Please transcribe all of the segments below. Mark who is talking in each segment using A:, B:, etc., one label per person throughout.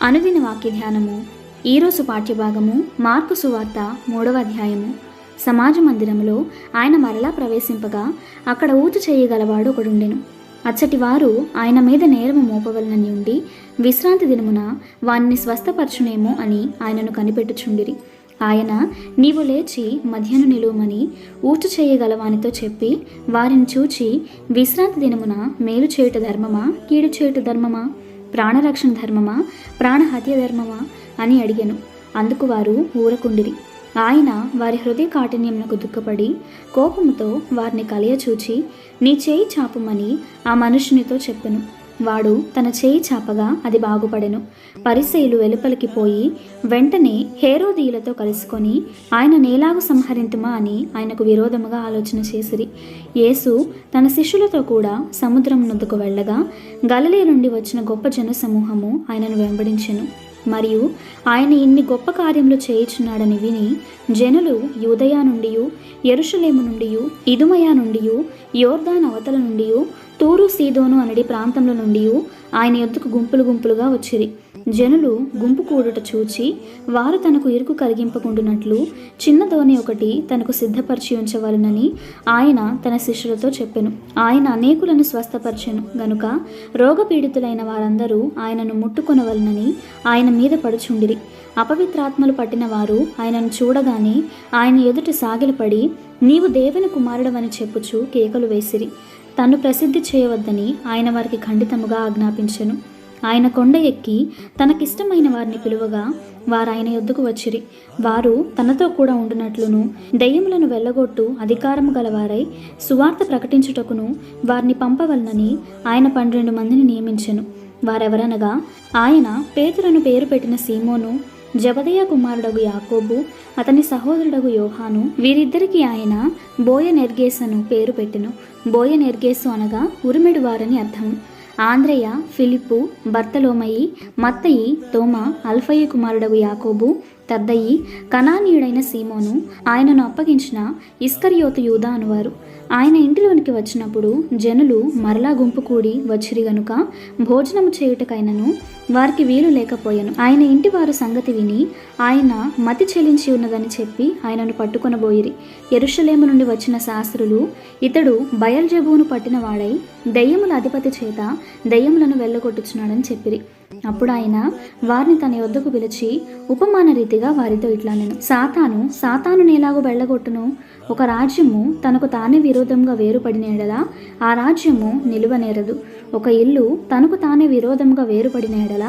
A: అనుదిన వాక్య ధ్యానము. ఈరోజు పాఠ్యభాగము మార్కు సువార్త 3వ అధ్యాయము. సమాజ మందిరములో ఆయన మరలా ప్రవేశింపగా అక్కడ ఊచు చేయగలవాడు ఒకడుండెను. అచ్చటి వారు ఆయన మీద నేరము మోపవలనని ఉండి విశ్రాంతి దినమున వానిని స్వస్థపరచునేమో అని ఆయనను కనిపెట్టుచుండిరి. ఆయన, నీవు లేచి మధ్యను నిలువమని ఊచు చేయగలవానితో చెప్పి వారిని చూచి, విశ్రాంతి దినమున మేలు చేయుట ధర్మమా, కీడు చేయుట ధర్మమా, ప్రాణరక్షణ ధర్మమా, ప్రాణహత్య ధర్మమా అని అడిగెను. అందుకు వారు ఊరకుండిరి. ఆయన వారి హృదయ కాఠిన్యమునకు దుఃఖపడి కోపముతో వారిని కలయచూచి, నీ చేయి చాపుమని ఆ మనుష్యునితో చెప్పెను. వాడు తన చేయి చాపగా అది బాగుపడెను. పరిసయ్యులు వెలుపలికి పోయి వెంటనే హేరోదీయులతో కలుసుకొని ఆయన నేలాగు సంహరింతుమా అని ఆయనకు విరోధముగా ఆలోచన చేసిరి. యేసు తన శిష్యులతో కూడా సముద్రం నొద్దకు వెళ్ళగా గలిలయ నుండి వచ్చిన గొప్ప జన సమూహము ఆయనను వెంబడించెను. మరియు ఆయన ఇన్ని గొప్ప కార్యములు చేయుచున్నాడని విని జనులు యూదయ నుండి, యెరూషలేము నుండి, ఇదుమయ నుండి, యోర్దాను అవతల నుండి, తూరు సీదోను అనడి ప్రాంతంలో నుండి ఆయన యొద్దకు గుంపులు గుంపులుగా వచ్చిరి. జనులు గుంపు కూడుట చూచి వారు తనకు ఇరుకు కలిగింపకుండునట్లు చిన్న దోణి ఒకటి తనకు సిద్ధపరిచి ఉంచవలనని ఆయన తన శిష్యులతో చెప్పెను. ఆయన అనేకులను స్వస్థపరచెను గనుక రోగపీడితులైన వారందరూ ఆయనను ముట్టుకొనవలనని ఆయన మీద పడుచుండిరి. అపవిత్రాత్మలు పట్టిన వారు ఆయనను చూడగానే ఆయన ఎదుట సాగిలపడి, నీవు దేవుని కుమారుడవని చెప్పుచు కేకలు వేసిరి. తన్ను ప్రసిద్ధి చేయవద్దని ఆయన వారికి ఖండితముగా ఆజ్ఞాపించెను. ఆయన కొండ ఎక్కి తనకిష్టమైన వారిని పిలువగా వారు ఆయన యొద్దకు వచ్చిరి. వారు తనతో కూడా ఉండునట్లును దెయ్యములను వెళ్ళగొట్టు అధికారము గలవారై సువార్త ప్రకటించుటకును వారిని పంపవలనని ఆయన 12 మందిని నియమించెను. వారెవరనగా, ఆయన పేతురను పేరు పెట్టిన సీమోను, జబదయ కుమారుడగు యాకోబు, అతని సహోదరుడగు యోహాను, వీరిద్దరికి ఆయన బోయనెర్గేసు అను పేరు పెట్టెను. బోయనెర్గేసు అనగా ఉరిమెడు వారని అర్థము. ఆంద్రేయ, ఫిలిప్పు, బర్తలోమయి, మత్తయి, తోమా, అల్ఫయి కుమారుడగు యాకోబు, తద్దయి, కనానీయుడైన సీమోను, ఆయనను అప్పగించిన ఇస్కరియోతు యూదా అనువారు. ఆయన ఇంటిలోనికి వచ్చినప్పుడు జనులు మరలా గుంపు కూడి వచ్చిరి గనుక భోజనము చేయుటకైనను వారికి వీలు లేకపోయాను. ఆయన ఇంటి వారు సంగతి విని ఆయన మతి చెలించి ఉన్నదని చెప్పి ఆయనను పట్టుకొనబోయిరి. యెరూషలేము నుండి వచ్చిన శాస్త్రులు, ఇతడు బయల్జెబూను పట్టిన వాడై దెయ్యముల అధిపతి చేత దెయ్యములను వెళ్ళగొట్టుచున్నాడని చెప్పిరి. అప్పుడు ఆయన వారిని తన యొద్దకు పిలిచి ఉపమాన రీతిగా వారితో ఇట్లానెను. సాతాను ఎలాగూ వెళ్ళగొట్టును? ఒక రాజ్యము తనకు తానే విరోధంగా వేరుపడిన ఎడల ఆ రాజ్యము నిలువనేరదు. ఒక ఇల్లు తనకు తానే విరోధముగా వేరుపడిన ఎడల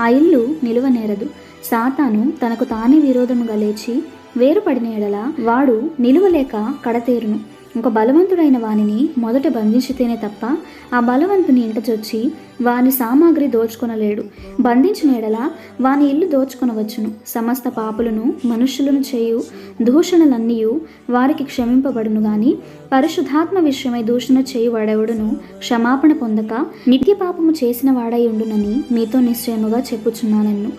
A: ఆ ఇల్లు నిలువనేరదు. సాతాను తనకు తానే విరోధముగా లేచి వేరుపడిన ఎడల వాడు నిలువలేక కడతేరును. ఒక బలవంతుడైన వానిని మొదట బంధించితేనే తప్ప ఆ బలవంతుని ఇంటచొచ్చి వాని సామాగ్రి దోచుకొనలేడు. బంధించిన ఎడల వాని ఇల్లు దోచుకొనవచ్చును. సమస్త పాపులను మనుష్యులను చేయు దూషణలన్నీ వారికి క్షమింపబడును గాని పరిశుద్ధాత్మ విషయమై దూషణ చేయు వాడెవడును క్షమాపణ పొందక నిత్య పాపము చేసిన వాడై ఉండునని మీతో నిశ్చయముగా చెప్పుచున్నానెను.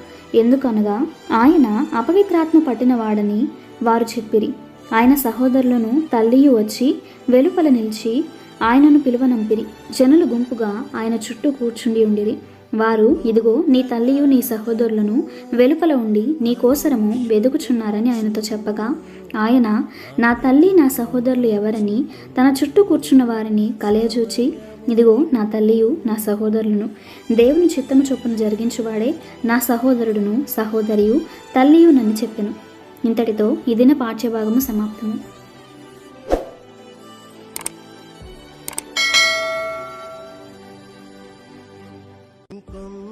A: ఎందుకనగా ఆయన అపవిత్రాత్మ పట్టిన వాడని వారు చెప్పిరి. ఆయన సహోదరులను తల్లియు వచ్చి వెలుపల నిలిచి ఆయనను పిలువనంపిరి. జనులు గుంపుగా ఆయన చుట్టూ కూర్చుండి ఉండిరి. వారు, ఇదిగో నీ తల్లియు నీ సహోదరులను వెలుపల ఉండి నీ కోసరము వెదుకుచున్నారని ఆయనతో చెప్పగా, ఆయన, నా తల్లి నా సహోదరులు ఎవరని తన చుట్టూ కూర్చున్న వారిని కలయచూచి, ఇదిగో నా తల్లియు నా సహోదరులను, దేవుని చిత్తము చొప్పున జరిగించువాడే నా సహోదరుడును సహోదరియు తల్లియు నన్ను చెప్పెను. ఇంతటితో ఈ దిన పాఠ్యభాగము సమాప్తము.
B: Come